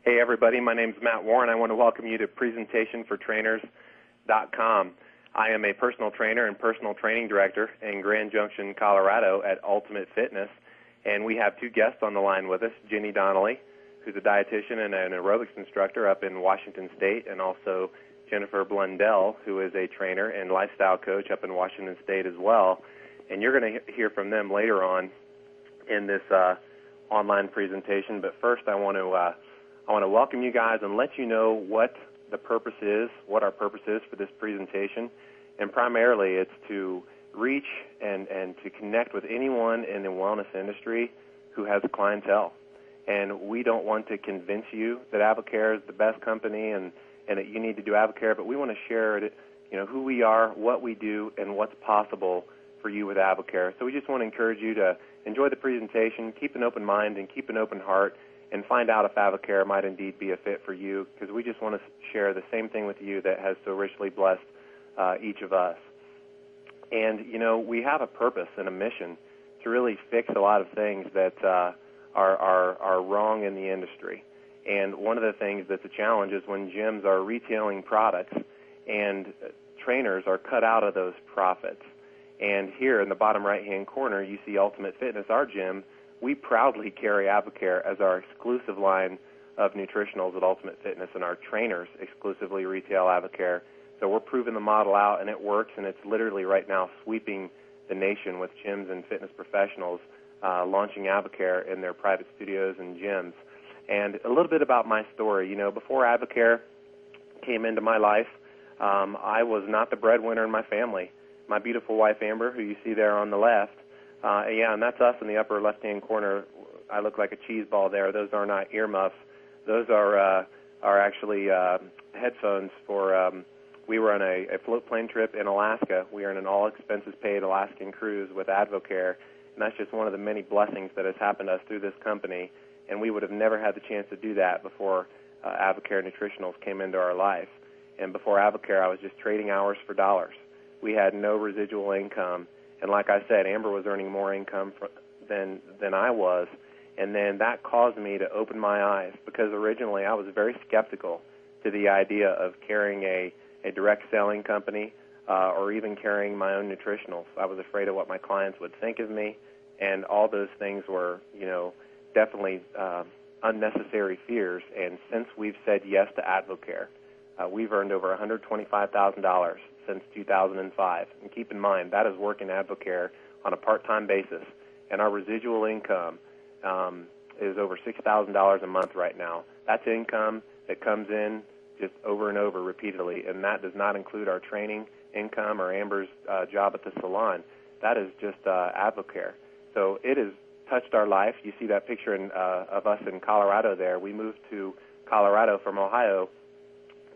Hey everybody, my name is Matt Warren. I want to welcome you to presentationfortrainers.com. I am a personal trainer and personal training director in Grand Junction, Colorado at Ultimate Fitness, and we have two guests on the line with us, Jenny Donnelly, who's a dietitian and an aerobics instructor up in Washington State, and also Jennifer Blundell, who is a trainer and lifestyle coach up in Washington State as well. And you're going to hear from them later on in this online presentation. But first I want to welcome you guys and let you know what the purpose is, what our purpose is for this presentation. And primarily it's to reach and to connect with anyone in the wellness industry who has a clientele. And we don't want to convince you that AdvoCare is the best company and that you need to do AdvoCare, but we want to share who we are, what we do, and what's possible for you with AdvoCare. So we just want to encourage you to enjoy the presentation, keep an open mind and keep an open heart, and find out if AdvoCare might indeed be a fit for you, because we just want to share the same thing with you that has so richly blessed each of us. And, we have a purpose and a mission to really fix a lot of things that are wrong in the industry. And one of the things that's a challenge is when gyms are retailing products and trainers are cut out of those profits. And here in the bottom right-hand corner, you see Ultimate Fitness, our gym. We proudly carry AdvoCare as our exclusive line of nutritionals at Ultimate Fitness, and our trainers exclusively retail AdvoCare. So we're proving the model out, and it works, and it's literally right now sweeping the nation with gyms and fitness professionals launching AdvoCare in their private studios and gyms. And a little bit about my story. Before AdvoCare came into my life, I was not the breadwinner in my family. My beautiful wife, Amber, who you see there on the left, and that's us in the upper left-hand corner. I look like a cheese ball there. Those are not earmuffs. Those are actually headphones for. We were on a float plane trip in Alaska. We are on an all-expenses-paid Alaskan cruise with AdvoCare, and that's just one of the many blessings that has happened to us through this company. And we would have never had the chance to do that before AdvoCare Nutritionals came into our life. And before AdvoCare, I was just trading hours for dollars. We had no residual income. And like I said, Amber was earning more income than I was. And then that caused me to open my eyes, because originally I was very skeptical to the idea of carrying a direct selling company or even carrying my own nutritionals. I was afraid of what my clients would think of me, and all those things were, definitely unnecessary fears. And since we've said yes to AdvoCare, we've earned over $125,000 since 2005. And keep in mind, that is working AdvoCare on a part-time basis, and our residual income is over $6,000 a month right now. That's income that comes in just over and over repeatedly, and that does not include our training income or Amber's job at the salon. That is just AdvoCare. So it has touched our life. You see that picture of us in Colorado there. We moved to Colorado from Ohio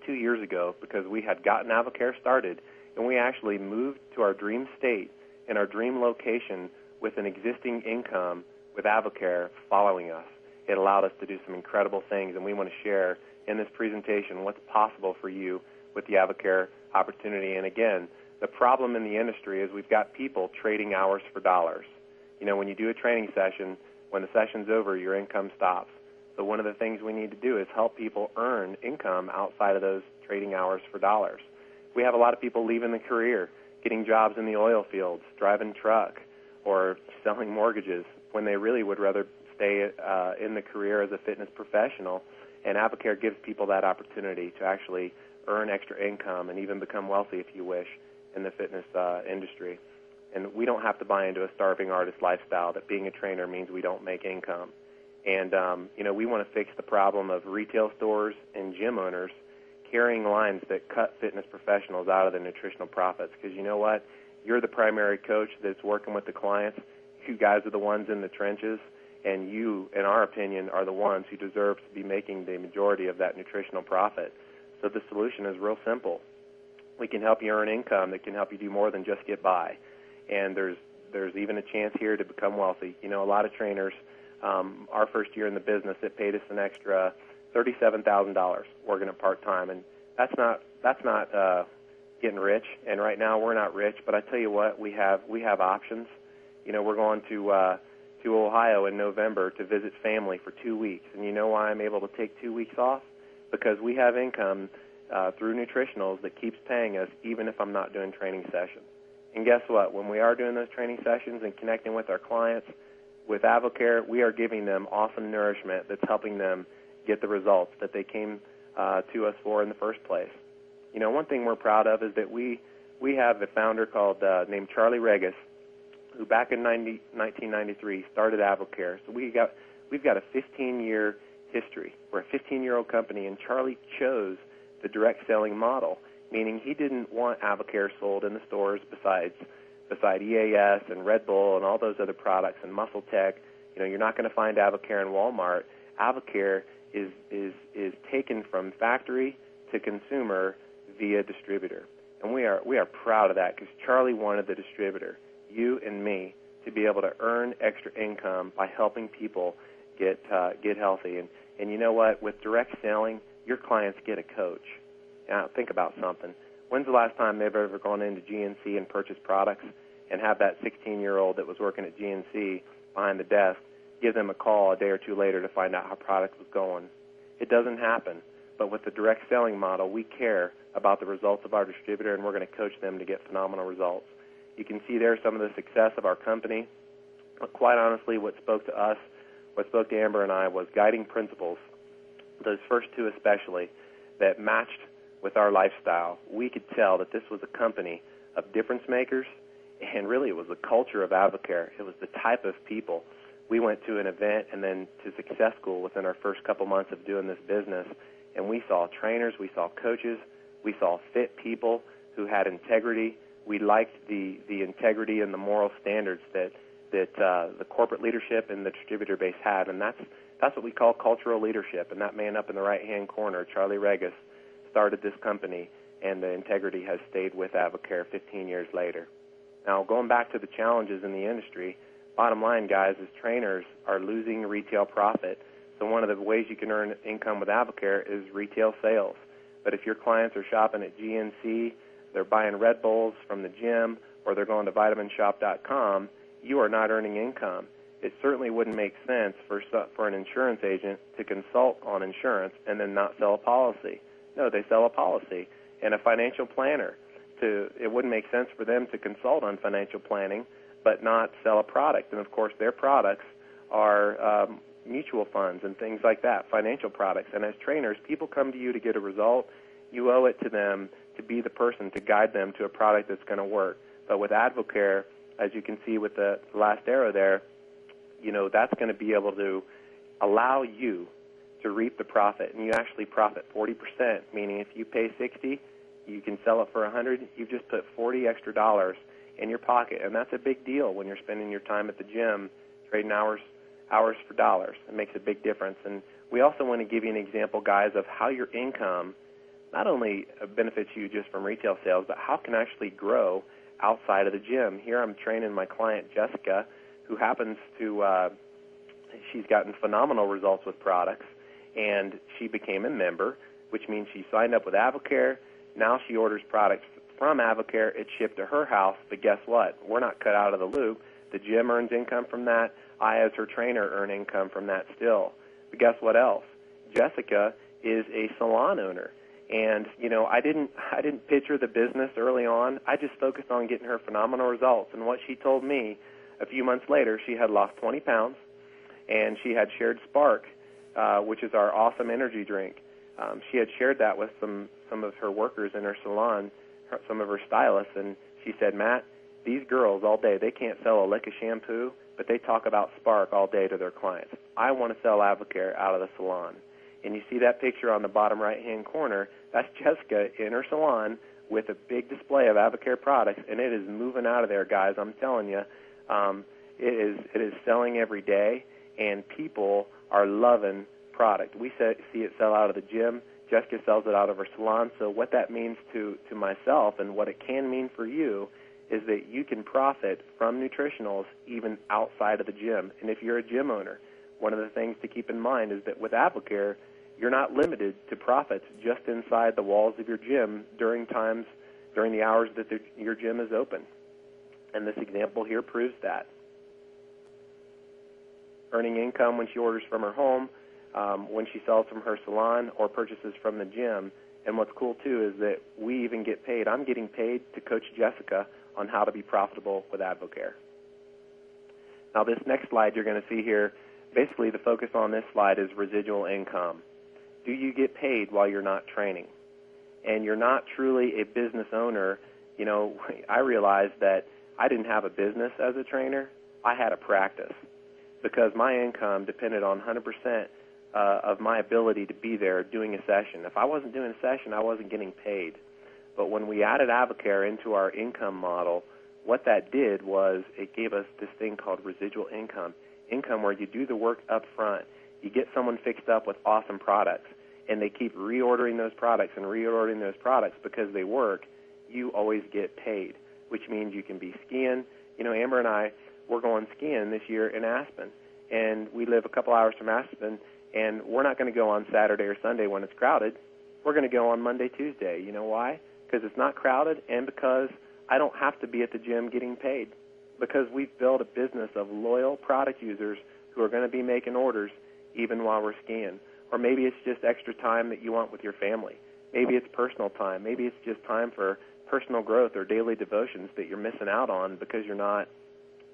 2 years ago because we had gotten AdvoCare started, and we actually moved to our dream state and our dream location with an existing income with AdvoCare following us. It allowed us to do some incredible things, and we want to share in this presentation what's possible for you with the AdvoCare opportunity. And again, the problem in the industry is we've got people trading hours for dollars. When you do a training session, when the session's over, your income stops. So one of the things we need to do is help people earn income outside of those trading hours for dollars. We have a lot of people leaving the career, getting jobs in the oil fields, driving truck, or selling mortgages when they really would rather stay in the career as a fitness professional. And AdvoCare gives people that opportunity to actually earn extra income and even become wealthy, if you wish, in the fitness industry. And we don't have to buy into a starving artist lifestyle that being a trainer means we don't make income. And, we want to fix the problem of retail stores and gym owners carrying lines that cut fitness professionals out of the nutritional profits. Because you know what? You're the primary coach that's working with the clients. You guys are the ones in the trenches, and you, in our opinion, are the ones who deserve to be making the majority of that nutritional profit. So the solution is real simple. We can help you earn income that can help you do more than just get by. And there's even a chance here to become wealthy. A lot of trainers, our first year in the business, it paid us an extra $37,000 working at part-time. And that's not getting rich. And right now we're not rich, but I tell you what, we have options. We're going to to Ohio in November to visit family for 2 weeks. And you know why I'm able to take 2 weeks off? Because we have income through nutritionals that keeps paying us even if I'm not doing training sessions. And guess what? When we are doing those training sessions and connecting with our clients, with AdvoCare, we are giving them awesome nourishment that's helping them get the results that they came to us for in the first place. You know, one thing we're proud of is that we have a founder named Charlie Regis, who back in 1993 started AdvoCare. So we've got a 15-year history. We're a 15-year-old company, and Charlie chose the direct selling model, meaning he didn't want AdvoCare sold in the stores beside EAS and Red Bull and all those other products and Muscle Tech. You know, you're not going to find AdvoCare in Walmart. AdvoCare is taken from factory to consumer via distributor. And we are proud of that because Charlie wanted the distributor, you and me, to be able to earn extra income by helping people get healthy. And you know what? With direct selling, your clients get a coach. Now, think about something. When's the last time they've ever gone into GNC and purchased products and have that 16-year-old that was working at GNC behind the desk give them a call a day or two later to find out how product was going? It doesn't happen. But with the direct selling model, we care about the results of our distributor, and we're going to coach them to get phenomenal results. You can see there some of the success of our company. But quite honestly, what spoke to us, what spoke to Amber and I, was guiding principles, those first two especially, that matched with our lifestyle. We could tell that this was a company of difference makers, and really it was the culture of AdvoCare. It was the type of people. We went to an event and then to Success School within our first couple months of doing this business, and we saw trainers, we saw coaches, we saw fit people who had integrity. We liked the integrity and the moral standards that the corporate leadership and the distributor base had, and that's what we call cultural leadership. And that man up in the right-hand corner, Charlie Regis, started this company, and the integrity has stayed with AdvoCare 15 years later. Now, going back to the challenges in the industry, bottom line, guys, is trainers are losing retail profit. So one of the ways you can earn income with AdvoCare is retail sales. But if your clients are shopping at GNC, they're buying Red Bulls from the gym, or they're going to vitaminshop.com, you are not earning income. It certainly wouldn't make sense for an insurance agent to consult on insurance and then not sell a policy. No, they sell a policy. And a financial planner, it wouldn't make sense for them to consult on financial planning but not sell a product. And, of course, their products are mutual funds and things like that, financial products. And as trainers, people come to you to get a result. You owe it to them to be the person to guide them to a product that's going to work. But with AdvoCare, as you can see with the last arrow there, you know, that's going to be able to allow you to reap the profit, and you actually profit 40%, meaning if you pay $60, you can sell it for $100. You've just put $40 extra in your pocket, and that's a big deal when you're spending your time at the gym trading hours for dollars. It makes a big difference. And we also want to give you an example, guys, of how your income not only benefits you just from retail sales, but how it can actually grow outside of the gym. Here I'm training my client, Jessica, who happens to, she's gotten phenomenal results with products, and she became a member, which means she signed up with AdvoCare. Now she orders products from AdvoCare. It's shipped to her house, but guess what? We're not cut out of the loop. The gym earns income from that. I, as her trainer, earn income from that still. But guess what else? Jessica is a salon owner. And, you know, I didn't pitch her the business early on. I just focused on getting her phenomenal results. And what she told me a few months later, she had lost 20 pounds, and she had shared Spark, which is our awesome energy drink. She had shared that with some of her workers in her salon, some of her stylists, and she said, Matt, these girls all day, they can't sell a lick of shampoo, but they talk about Spark all day to their clients. I want to sell AdvoCare out of the salon. And you see that picture on the bottom right-hand corner, that's Jessica in her salon with a big display of AdvoCare products, and it is moving out of there, guys. I'm telling you, it is selling every day, and people are loving product. We see it sell out of the gym. Jessica sells it out of her salon. So what that means to myself and what it can mean for you is that you can profit from nutritionals even outside of the gym. And if you're a gym owner, one of the things to keep in mind is that with AdvoCare, you're not limited to profits just inside the walls of your gym during the hours that your gym is open. And this example here proves that. earning income when she orders from her home, when she sells from her salon, or purchases from the gym. And what's cool, too, is that we even get paid. I'm getting paid to coach Jessica on how to be profitable with AdvoCare. Now, this next slide you're going to see here, basically the focus on this slide is residual income. Do you get paid while you're not training? And you're not truly a business owner. You know, I realized that I didn't have a business as a trainer. I had a practice because my income depended on 100% of my ability to be there doing a session. If I wasn't doing a session, I wasn't getting paid. But when we added AdvoCare into our income model, what that did was it gave us this thing called residual income, income where you do the work up front. You get someone fixed up with awesome products, and they keep reordering those products and reordering those products because they work. You always get paid, which means you can be skiing. You know, Amber and I, we're going skiing this year in Aspen, and we live a couple hours from Aspen, and we're not going to go on Saturday or Sunday when it's crowded. We're going to go on Monday, Tuesday. You know why? Because it's not crowded, and because I don't have to be at the gym getting paid, because we've built a business of loyal product users who are going to be making orders even while we're skiing. Or maybe it's just extra time that you want with your family. Maybe it's personal time. Maybe it's just time for personal growth or daily devotions that you're missing out on because you're not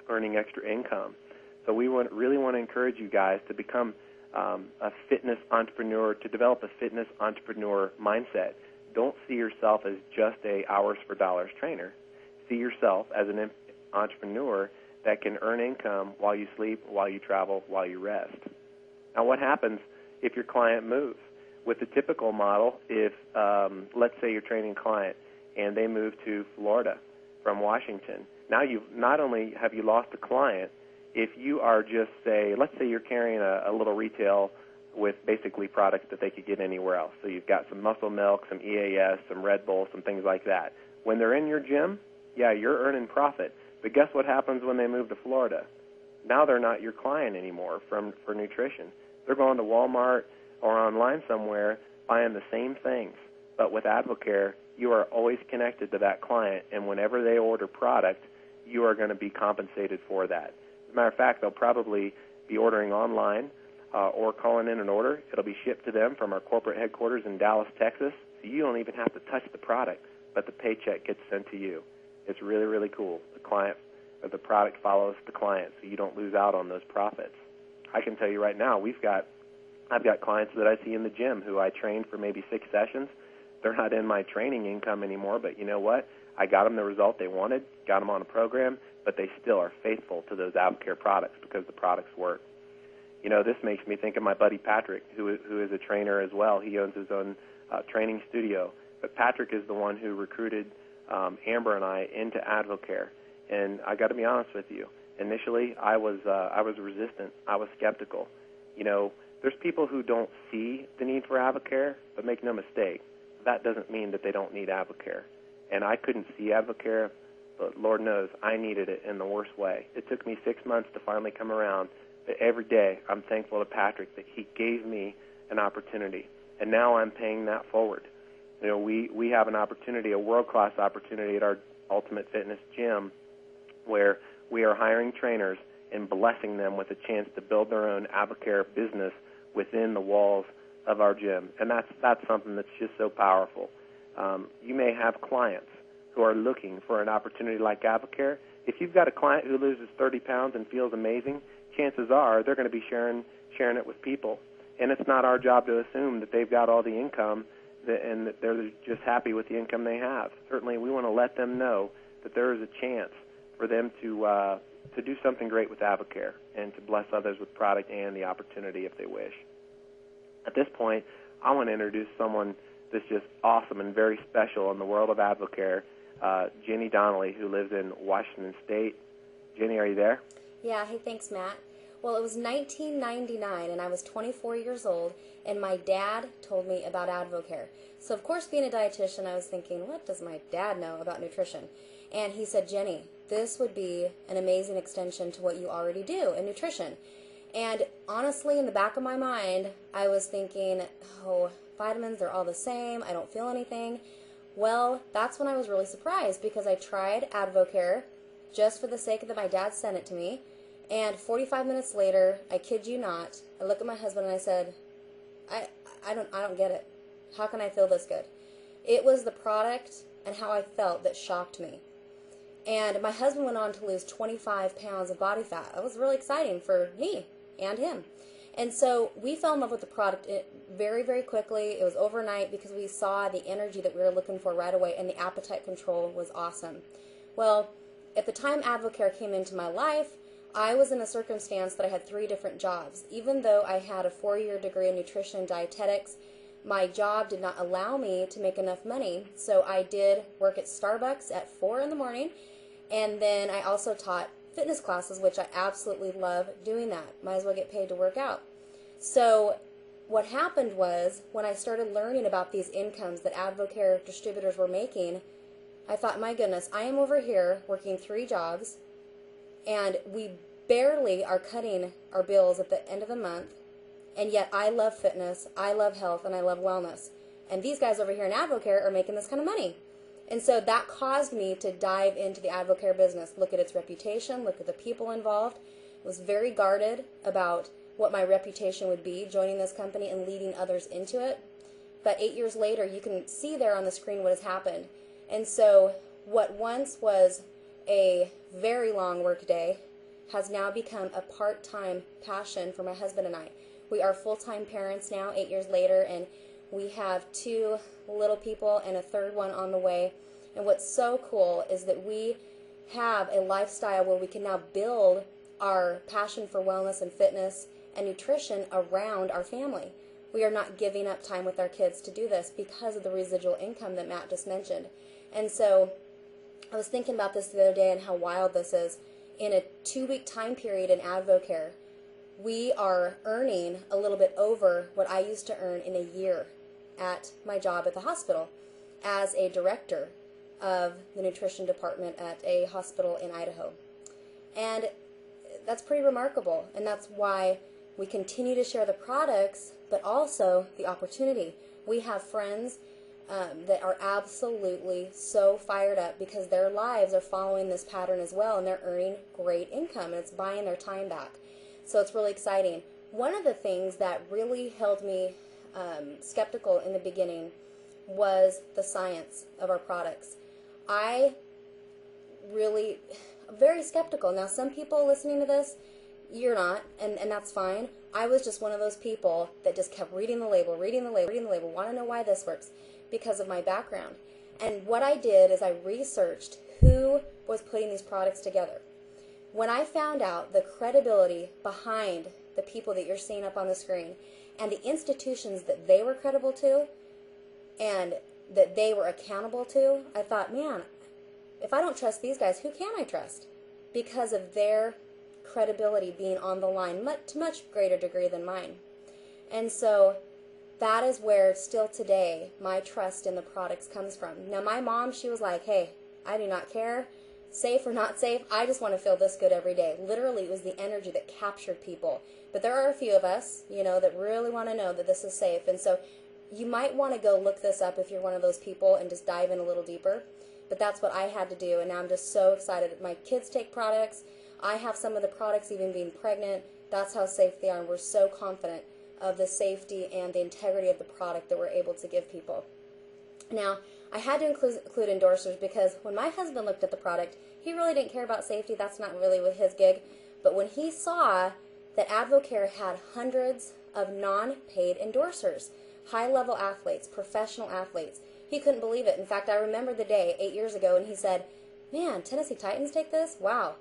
earning extra income. So we really want to encourage you guys to become a fitness entrepreneur, to develop a fitness entrepreneur mindset. Don't see yourself as just a hours for dollars trainer. See yourself as an entrepreneur that can earn income while you sleep, while you travel, while you rest. Now, what happens if your client moves? With the typical model, if, let's say you're training a client and they move to Florida from Washington, now not only have you lost a client, if you are just, let's say you're carrying a little retail with basically products that they could get anywhere else. So you've got some Muscle Milk, some EAS, some Red Bull, some things like that. When they're in your gym, yeah, you're earning profit. But guess what happens when they move to Florida? Now they're not your client anymore for nutrition. They're going to Walmart or online somewhere buying the same things. But with AdvoCare, you are always connected to that client, and whenever they order product, you are going to be compensated for that. As a matter of fact, they'll probably be ordering online or calling in an order. It'll be shipped to them from our corporate headquarters in Dallas, Texas, so you don't even have to touch the product, but the paycheck gets sent to you. It's really, really cool. The product follows the client, so you don't lose out on those profits. I can tell you right now, I've got clients that I see in the gym who I trained for maybe 6 sessions. They're not in my training income anymore, but you know what? I got them the result they wanted, got them on a program, but they still are faithful to those AdvoCare products because the products work. You know, this makes me think of my buddy Patrick, who is a trainer as well. He owns his own training studio. But Patrick is the one who recruited Amber and I into AdvoCare. And I got to be honest with you. Initially, I was resistant. I was skeptical. You know, there's people who don't see the need for AdvoCare, but make no mistake, that doesn't mean that they don't need AdvoCare. And I couldn't see AdvoCare, but Lord knows I needed it in the worst way. It took me 6 months to finally come around, but every day I'm thankful to Patrick that he gave me an opportunity, and now I'm paying that forward. You know, we have an opportunity, a world-class opportunity at our Ultimate Fitness gym where we are hiring trainers and blessing them with a chance to build their own AdvoCare business within the walls of our gym, and that's something that's just so powerful. You may have clients who are looking for an opportunity like AdvoCare. If you've got a client who loses 30 pounds and feels amazing, chances are they're going to be sharing it with people, and it's not our job to assume that they've got all the income and that they're just happy with the income they have. Certainly, we want to let them know that there is a chance for them to do something great with AdvoCare and to bless others with product and the opportunity if they wish. At this point, I want to introduce someone that's just awesome and very special in the world of AdvoCare, Jenny Donnelly, who lives in Washington State. Jenny, are you there? Yeah, hey, thanks, Matt. Well, it was 1999, and I was 24 years old, and my dad told me about AdvoCare. So, of course, being a dietitian, I was thinking, what does my dad know about nutrition? And he said, Jenny, this would be an amazing extension to what you already do in nutrition. And honestly, in the back of my mind, I was thinking, oh, vitamins, they're all the same. I don't feel anything. Well, that's when I was really surprised because I tried AdvoCare just for the sake that my dad sent it to me. And 45 minutes later, I kid you not, I look at my husband and I said, I don't get it. How can I feel this good? It was the product and how I felt that shocked me. And my husband went on to lose 25 pounds of body fat. That was really exciting for me and him. And so we fell in love with the product very, very quickly. It was overnight because we saw the energy that we were looking for right away, and the appetite control was awesome. Well, at the time Advocare came into my life, I was in a circumstance that I had 3 different jobs. Even though I had a 4-year degree in nutrition and dietetics, my job did not allow me to make enough money. So I did work at Starbucks at 4 in the morning, and then I also taught fitness classes, which I absolutely love doing that. Might as well get paid to work out. So what happened was, when I started learning about these incomes that Advocare distributors were making, I thought, my goodness, I am over here working 3 jobs, and we barely are cutting our bills at the end of the month, and yet I love fitness, I love health, and I love wellness. And these guys over here in Advocare are making this kind of money. And so that caused me to dive into the Advocare business, look at its reputation, look at the people involved. I was very guarded about what my reputation would be joining this company and leading others into it. But 8 years later, you can see there on the screen what has happened. And so what once was a very long work day has now become a part-time passion for my husband and I. We are full-time parents now, 8 years later, and we have 2 little people and a 3rd one on the way. And what's so cool is that we have a lifestyle where we can now build our passion for wellness and fitness and nutrition around our family. We are not giving up time with our kids to do this because of the residual income that Matt just mentioned. And so I was thinking about this the other day and how wild this is. In a 2-week time period in Advocare, we are earning a little bit over what I used to earn in a year at my job at the hospital as a director of the nutrition department at a hospital in Idaho. And that's pretty remarkable, and that's why we continue to share the products, but also the opportunity. We have friends that are absolutely so fired up because their lives are following this pattern as well, and they're earning great income, and it's buying their time back. So it's really exciting. One of the things that really held me skeptical in the beginning was the science of our products. I really, very skeptical. Now, some people listening to this, you're not, and that's fine. I was just one of those people that just kept reading the label, want to know why this works because of my background. And what I did is I researched who was putting these products together. When I found out the credibility behind the people that you're seeing up on the screen and the institutions that they were credible to and that they were accountable to, I thought, man, if I don't trust these guys, who can I trust? Because of their credibility being on the line to much greater degree than mine. And so that is where still today my trust in the products comes from. Now, my mom, she was like, hey, I do not care, safe or not safe, I just want to feel this good every day. Literally, it was the energy that captured people. But there are a few of us, that really want to know that this is safe. And so you might want to go look this up if you're one of those people and just dive in a little deeper. But that's what I had to do, and now I'm just so excited. My kids take products. I have some of the products even being pregnant. That's how safe they are, and we're so confident of the safety and the integrity of the product that we're able to give people. Now, I had to include endorsers because when my husband looked at the product, he really didn't care about safety. That's not really with his gig. But when he saw that Advocare had hundreds of non-paid endorsers, high-level athletes, professional athletes, he couldn't believe it. In fact, I remember the day 8 years ago, and he said, man, Tennessee Titans take this? Wow.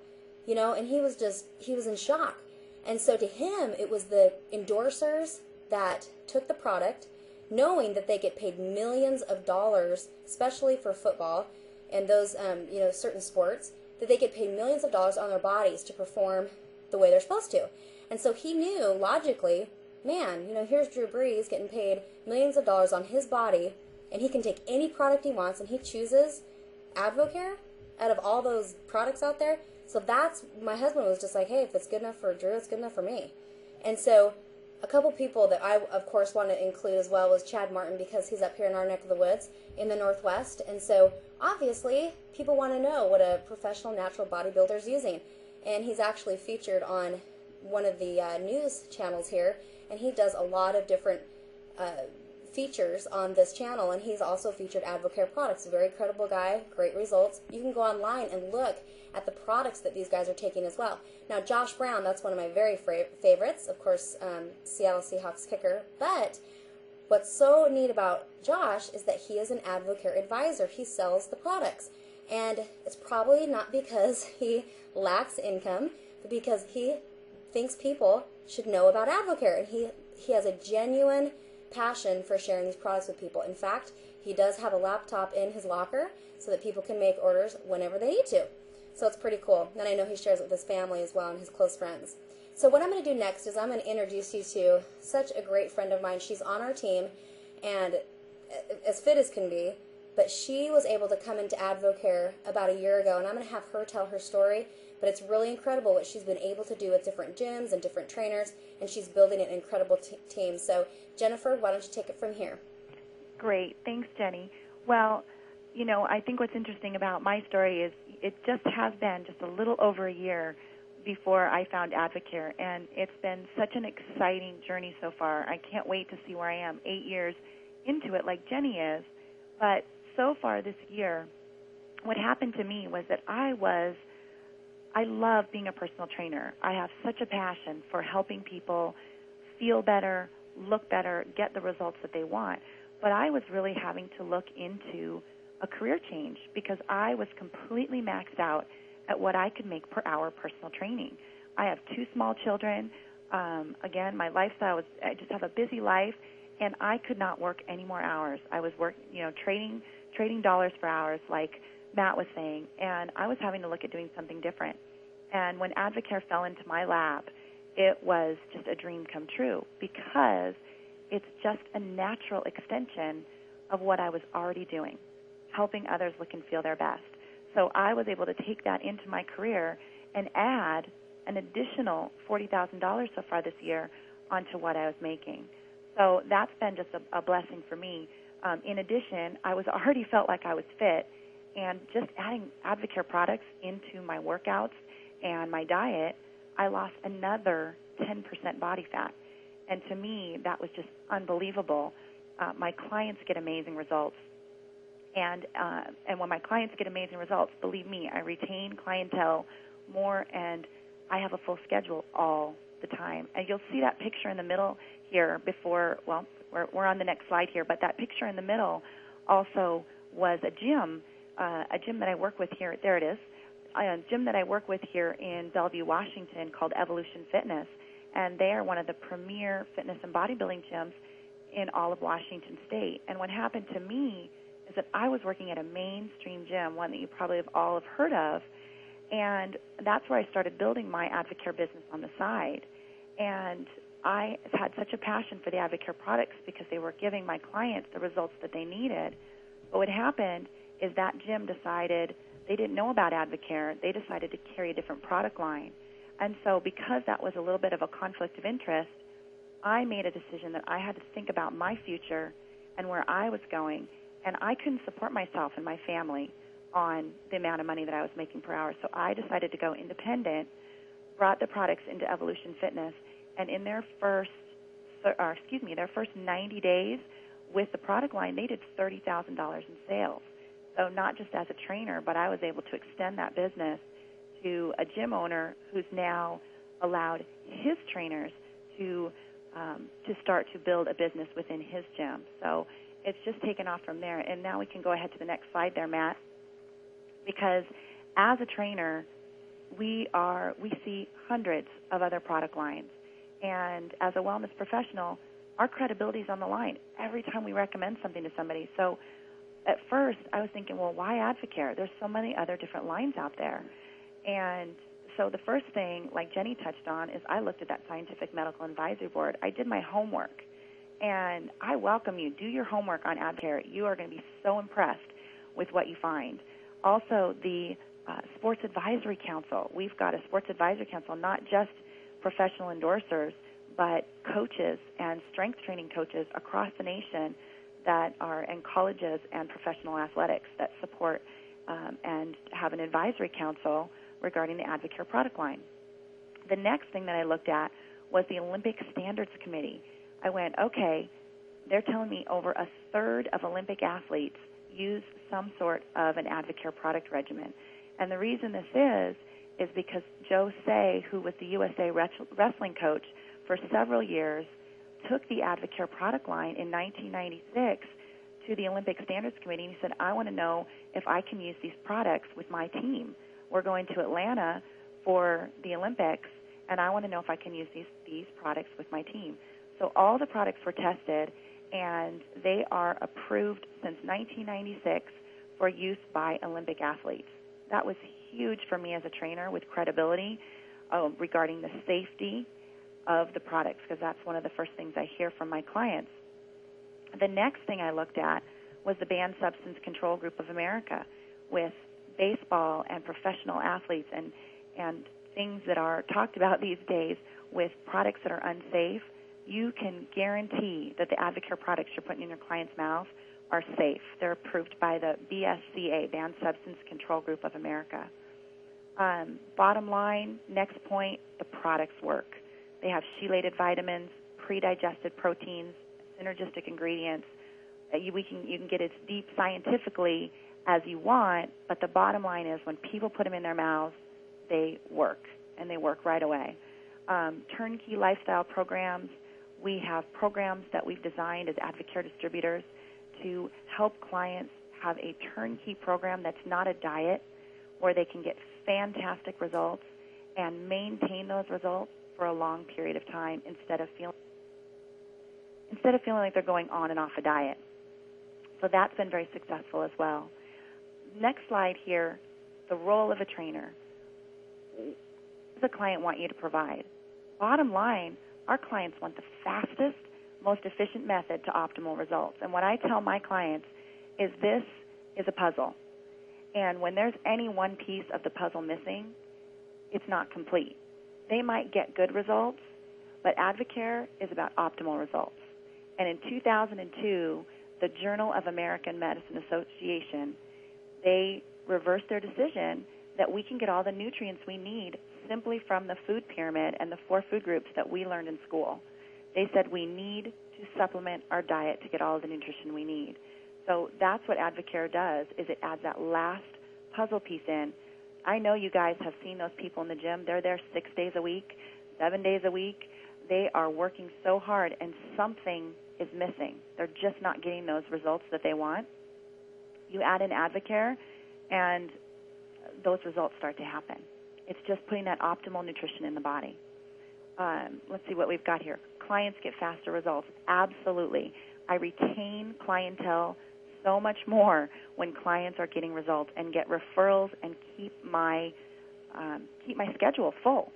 And he was in shock. And so to him, it was the endorsers that took the product, knowing that they get paid millions of dollars, especially for football and those, certain sports, that they get paid millions of dollars on their bodies to perform the way they're supposed to. And so he knew, logically, man, here's Drew Brees getting paid millions of dollars on his body, and he can take any product he wants, and he chooses Advocare out of all those products out there. So that's, my husband was just like, hey, if it's good enough for Drew, it's good enough for me. And so a couple people that I, of course, want to include as well was Chad Martin, because he's up here in our neck of the woods in the Northwest. And so, obviously, people want to know what a professional natural bodybuilder is using. and he's actually featured on one of the news channels here, and he does a lot of different features on this channel, and he's also featured Advocare products. A very credible guy, great results. You can go online and look at the products that these guys are taking as well. Now, Josh Brown, that's one of my very favorites, of course, Seattle Seahawks kicker, but what's so neat about Josh is that he is an Advocare advisor. He sells the products, and it's probably not because he lacks income, but because he thinks people should know about Advocare, and he has a genuine passion for sharing these products with people. In fact, he does have a laptop in his locker so that people can make orders whenever they need to. So it's pretty cool. And I know he shares it with his family as well and his close friends. So what I'm going to do next is I'm going to introduce you to such a great friend of mine. She's on our team and as fit as can be, but she was able to come into Advocare about a year ago, and I'm going to have her tell her story. But it's really incredible what she's been able to do with different gyms and different trainers, and she's building an incredible team. So, Jennifer, why don't you take it from here? Great. Thanks, Jenny. Well, you know, I think what's interesting about my story is it just has been just a little over a year before I found Advocare, and it's been such an exciting journey so far. I can't wait to see where I am 8 years into it like Jenny is. But so far this year, what happened to me was that I love being a personal trainer. I have such a passion for helping people feel better, look better, get the results that they want. But I was really having to look into a career change because I was completely maxed out at what I could make per hour personal training. I have 2 small children. Again, my lifestyle was, I just have a busy life, and I could not work any more hours. I was trading dollars for hours like Matt was saying, and I was having to look at doing something different. And when Advocare fell into my lap, it was just a dream come true because it's just a natural extension of what I was already doing, helping others look and feel their best. So I was able to take that into my career and add an additional $40,000 so far this year onto what I was making. So that's been just a blessing for me. In addition, I was already felt like I was fit, and just adding Advocare products into my workouts and my diet, I lost another 10% body fat. And to me, that was just unbelievable. My clients get amazing results. And when my clients get amazing results, believe me, I retain clientele more, and I have a full schedule all the time. And you'll see that picture in the middle here before, well, we're on the next slide here, but that picture in the middle also was a gym that I work with here. There it is. A gym that I work with here in Bellevue, Washington, called Evolution Fitness, and they are one of the premier fitness and bodybuilding gyms in all of Washington State. And what happened to me is that I was working at a mainstream gym, one that you probably all have heard of, and that's where I started building my Advocare business on the side. And I had such a passion for the Advocare products because they were giving my clients the results that they needed. But what happened is that gym decided they didn't know about Advocare. They decided to carry a different product line. And so because that was a little bit of a conflict of interest, I made a decision that I had to think about my future and where I was going. And I couldn't support myself and my family on the amount of money that I was making per hour. So I decided to go independent, brought the products into Evolution Fitness, and in their first 90 days with the product line, they did $30,000 in sales. So not just as a trainer, but I was able to extend that business to a gym owner who's now allowed his trainers to start to build a business within his gym. So it's just taken off from there. And now we can go ahead to the next slide there, Matt, because as a trainer, we see hundreds of other product lines. And as a wellness professional, our credibility is on the line every time we recommend something to somebody. So at first, I was thinking, well, why Advocare? There's so many other different lines out there. And so the first thing, like Jenny touched on, is I looked at that Scientific Medical Advisory Board. I did my homework. And I welcome you. Do your homework on Advocare. You are going to be so impressed with what you find. Also, the Sports Advisory Council. We've got a Sports Advisory Council, not just professional endorsers, but coaches and strength training coaches across the nation that are in colleges and professional athletics that support and have an advisory council regarding the Advocare product line. The next thing that I looked at was the Olympic Standards Committee. I went, okay, they're telling me over a third of Olympic athletes use some sort of an Advocare product regimen. And the reason this is because Joe Say, who was the USA wrestling coach for several years, took the Advocare product line in 1996 to the Olympic Standards Committee, and he said, I want to know if I can use these products with my team. We're going to Atlanta for the Olympics, and I want to know if I can use these products with my team. So all the products were tested, and they are approved since 1996 for use by Olympic athletes. That was huge for me as a trainer with credibility regarding the safety of the products, because that's one of the first things I hear from my clients. The next thing I looked at was the Banned Substance Control Group of America, with baseball and professional athletes and things that are talked about these days with products that are unsafe. You can guarantee that the Advocare products you're putting in your client's mouth are safe. They're approved by the BSCA, Banned Substance Control Group of America. Bottom line, next point, the products work. They have chelated vitamins, pre-digested proteins, synergistic ingredients. You can get as deep scientifically as you want, but the bottom line is when people put them in their mouths, they work, and they work right away. Turnkey lifestyle programs. We have programs that we've designed as Advocare distributors to help clients have a turnkey program that's not a diet, where they can get fantastic results and maintain those results for a long period of time instead of feeling like they're going on and off a diet. So that's been very successful as well. Next slide here, the role of a trainer. What does the client want you to provide? Bottom line, our clients want the fastest, most efficient method to optimal results. And what I tell my clients is this is a puzzle. And when there's any one piece of the puzzle missing, it's not complete. They might get good results, but Advocare is about optimal results. And in 2002, the Journal of American Medicine Association, they reversed their decision that we can get all the nutrients we need simply from the food pyramid and the 4 food groups that we learned in school. They said we need to supplement our diet to get all of the nutrition we need. So that's what Advocare does, is it adds that last puzzle piece in. I know you guys have seen those people in the gym. They're there 6 days a week, 7 days a week. They are working so hard, and something is missing. They're just not getting those results that they want. You add in Advocare, and those results start to happen. It's just putting that optimal nutrition in the body. Let's see what we've got here. Clients get faster results. Absolutely. I retain clientele so much more when clients are getting results and get referrals and keep my schedule full.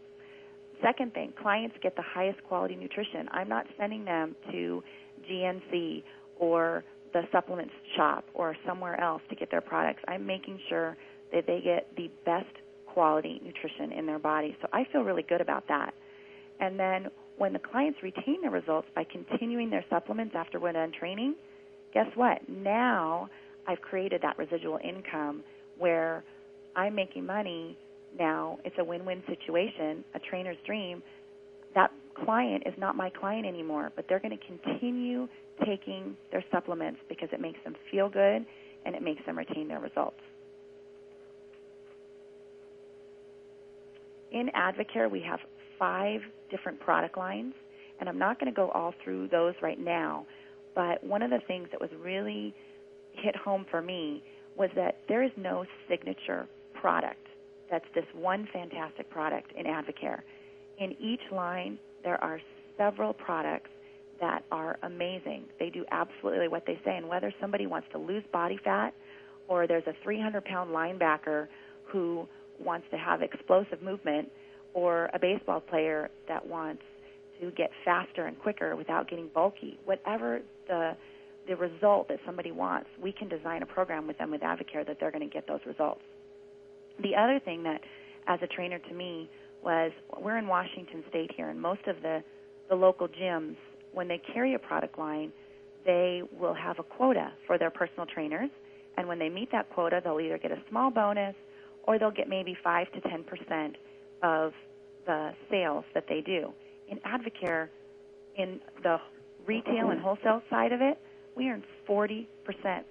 Second thing, clients get the highest quality nutrition. I'm not sending them to GNC or the supplements shop or somewhere else to get their products. I'm making sure that they get the best quality nutrition in their body. So I feel really good about that. And then when the clients retain their results by continuing their supplements after we're done training, guess what? Now I've created that residual income where I'm making money. Now it's a win-win situation, a trainer's dream. That client is not my client anymore, but they're going to continue taking their supplements because it makes them feel good and it makes them retain their results. In Advocare, we have 5 different product lines, and I'm not going to go all through those right now, but one of the things that was really hit home for me was that there is no signature product that's this one fantastic product in Advocare. In each line, there are several products that are amazing. They do absolutely what they say, and whether somebody wants to lose body fat or there's a 300-pound linebacker who wants to have explosive movement, or a baseball player that wants to get faster and quicker without getting bulky, whatever the result that somebody wants, we can design a program with them with Advocare that they're going to get those results. The other thing that, as a trainer to me, was we're in Washington State here, and most of the local gyms, when they carry a product line, they will have a quota for their personal trainers, and when they meet that quota, they'll either get a small bonus or they'll get maybe 5 to 10% of the sales that they do. In Advocare, in the retail and wholesale side of it, we earn 40%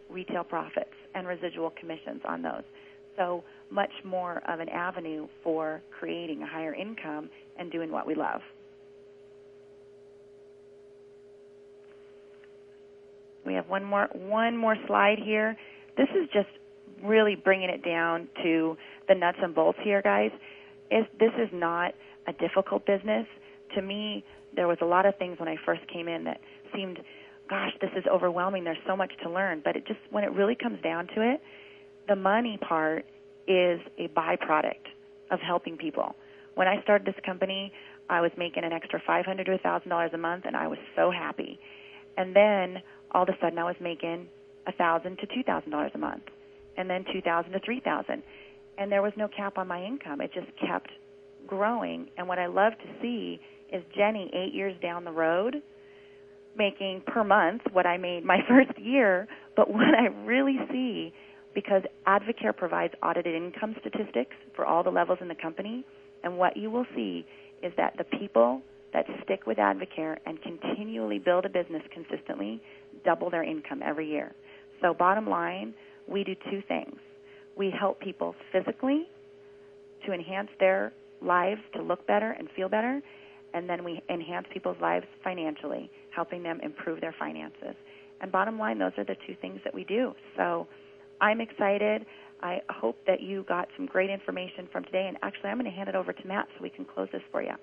retail profits and residual commissions on those. So much more of an avenue for creating a higher income and doing what we love. We have one more slide here. This is just really bringing it down to the nuts and bolts here, guys. This is not a difficult business. To me, there was a lot of things when I first came in that seemed, gosh, this is overwhelming. There's so much to learn. But it just, when it really comes down to it, the money part is a byproduct of helping people. When I started this company, I was making an extra $500 to $1,000 a month, and I was so happy. And then all of a sudden, I was making $1,000 to $2,000 a month, and then $2,000 to $3,000, and there was no cap on my income. It just kept growing. And what I love to see is Jenny, 8 years down the road, making per month what I made my first year. But what I really see, because Advocare provides audited income statistics for all the levels in the company, and what you will see is that the people that stick with Advocare and continually build a business consistently double their income every year. So bottom line, we do two things. We help people physically to enhance their lives to look better and feel better, and then we enhance people's lives financially, helping them improve their finances. And bottom line, those are the two things that we do. So I'm excited. I hope that you got some great information from today. And actually, I'm going to hand it over to Matt so we can close this for you.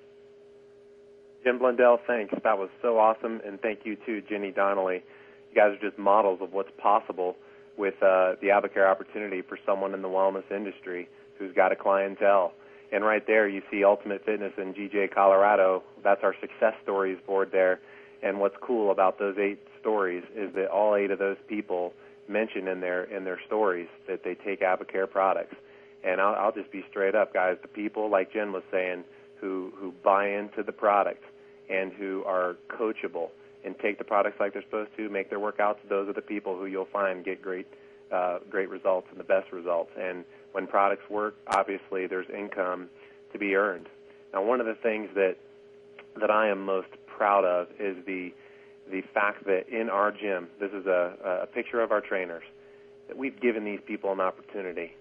Jim Blundell, thanks. That was so awesome. And thank you, too, Jenny Donnelly. You guys are just models of what's possible with the Advocare opportunity for someone in the wellness industry who's got a clientele. And right there, you see Ultimate Fitness in GJ, Colorado. That's our success stories board there. And what's cool about those 8 stories is that all 8 of those people mention in their stories that they take Advocare products. And I'll just be straight up, guys. The people, like Jen was saying, who buy into the product and who are coachable and take the products like they're supposed to, make their workouts, those are the people who you'll find get great results and the best results. And when products work, obviously there's income to be earned. Now, one of the things that I am most proud of is the fact that in our gym, this is a picture of our trainers, that we've given these people an opportunity.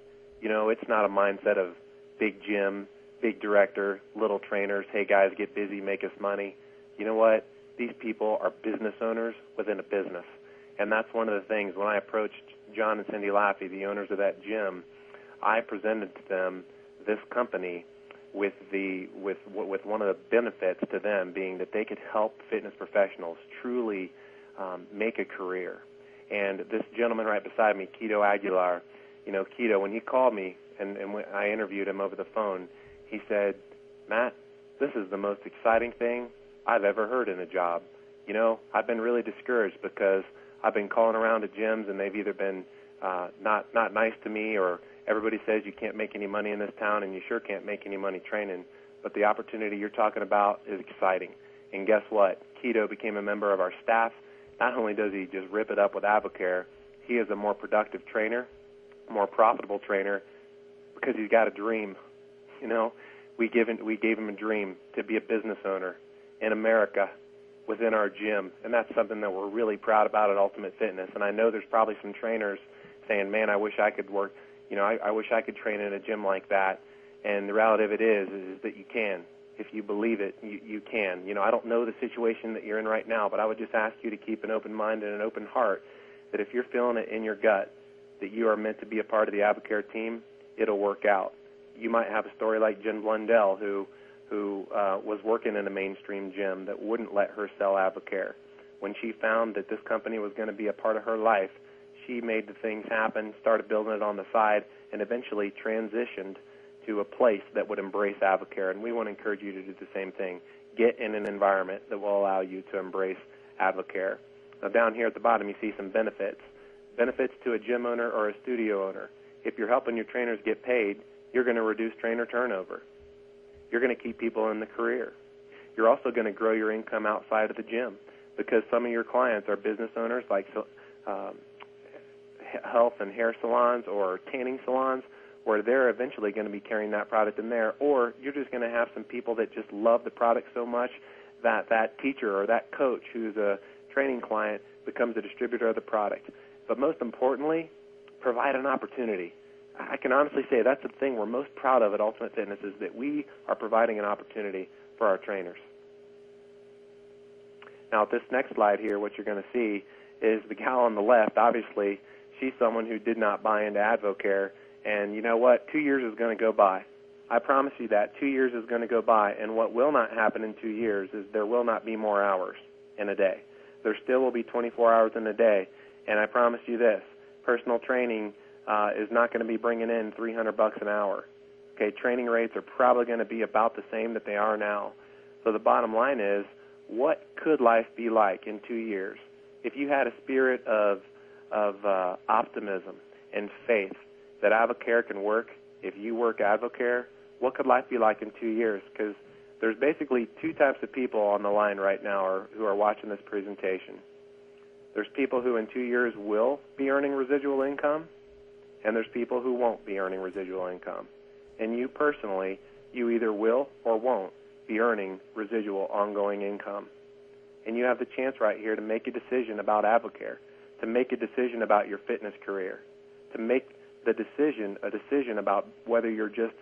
You know, it's not a mindset of big gym, big director, little trainers, hey guys, get busy, make us money. You know what? These people are business owners within a business. And that's one of the things, when I approached John and Cindy Laffey, the owners of that gym, I presented to them this company with one of the benefits to them being that they could help fitness professionals truly make a career. And this gentleman right beside me, Keto Aguilar, you know, Keto, when he called me and when I interviewed him over the phone, he said, Matt, this is the most exciting thing I've ever heard in a job. You know, I've been really discouraged because I've been calling around to gyms and they've either been not nice to me, or everybody says you can't make any money in this town and you sure can't make any money training. But the opportunity you're talking about is exciting. And guess what? Keto became a member of our staff. Not only does he just rip it up with Advocare, he is a more productive trainer, more profitable trainer, because he's got a dream. You know, we gave him a dream to be a business owner in America within our gym, and that's something that we're really proud about at Ultimate Fitness. And I know there's probably some trainers saying, man, I wish I could work, you know, I wish I could train in a gym like that. And the reality of it is that you can. If you believe it, you can. You know, I don't know the situation that you're in right now, but I would just ask you to keep an open mind and an open heart, that if you're feeling it in your gut that you are meant to be a part of the Advocare team, it'll work out. You might have a story like Jen Blundell, who was working in a mainstream gym that wouldn't let her sell Advocare. When she found that this company was going to be a part of her life, she made the things happen, started building it on the side, and eventually transitioned to a place that would embrace Advocare. And we want to encourage you to do the same thing. Get in an environment that will allow you to embrace Advocare. Now, down here at the bottom, you see some benefits. Benefits to a gym owner or a studio owner. If you're helping your trainers get paid, you're going to reduce trainer turnover. You're going to keep people in the career. You're also going to grow your income outside of the gym, because some of your clients are business owners like health and hair salons or tanning salons, where they're eventually going to be carrying that product in there, or you're just going to have some people that just love the product so much that that teacher or that coach who's a training client becomes a distributor of the product. But most importantly, provide an opportunity. I can honestly say that's the thing we're most proud of at Ultimate Fitness, is that we are providing an opportunity for our trainers. Now, this next slide here, what you're going to see is the gal on the left. Obviously, she's someone who did not buy into AdvoCare, and you know what? 2 years is going to go by. I promise you that. 2 years is going to go by, and what will not happen in 2 years is there will not be more hours in a day. There still will be 24 hours in a day, and I promise you this, personal training is not going to be bringing in $300 an hour. Okay, training rates are probably going to be about the same that they are now. So the bottom line is, what could life be like in 2 years? If you had a spirit of optimism and faith that AdvoCare can work, if you work AdvoCare, what could life be like in 2 years? Because there's basically two types of people on the line right now who are watching this presentation. There's people who in 2 years will be earning residual income, and there's people who won't be earning residual income. And you personally, you either will or won't be earning residual ongoing income. And you have the chance right here to make a decision about AdvoCare, to make a decision about your fitness career, to make a decision about whether you're just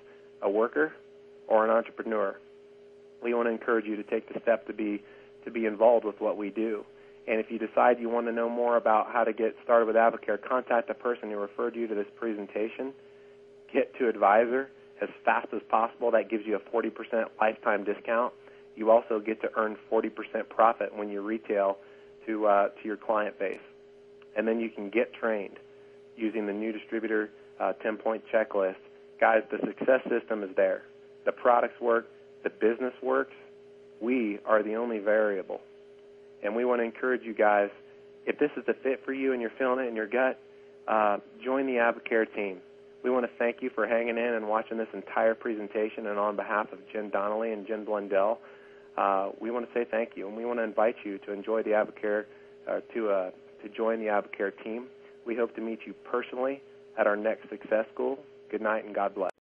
a worker or an entrepreneur. We want to encourage you to take the step to be involved with what we do. And if you decide you want to know more about how to get started with AdvoCare, contact the person who referred you to this presentation. Get to Advisor as fast as possible. That gives you a 40% lifetime discount. You also get to earn 40% profit when you retail to your client base. And then you can get trained using the new distributor 10-point checklist. Guys, the success system is there. The products work. The business works. We are the only variable. And we want to encourage you guys, if this is a fit for you and you're feeling it in your gut, join the AdvoCare team. We want to thank you for hanging in and watching this entire presentation, and on behalf of Jen Donnelly and Jen Blundell, we want to say thank you, and we want to invite you to enjoy the AdvoCare, to join the AdvoCare team. We hope to meet you personally at our next Success School. Good night and God bless.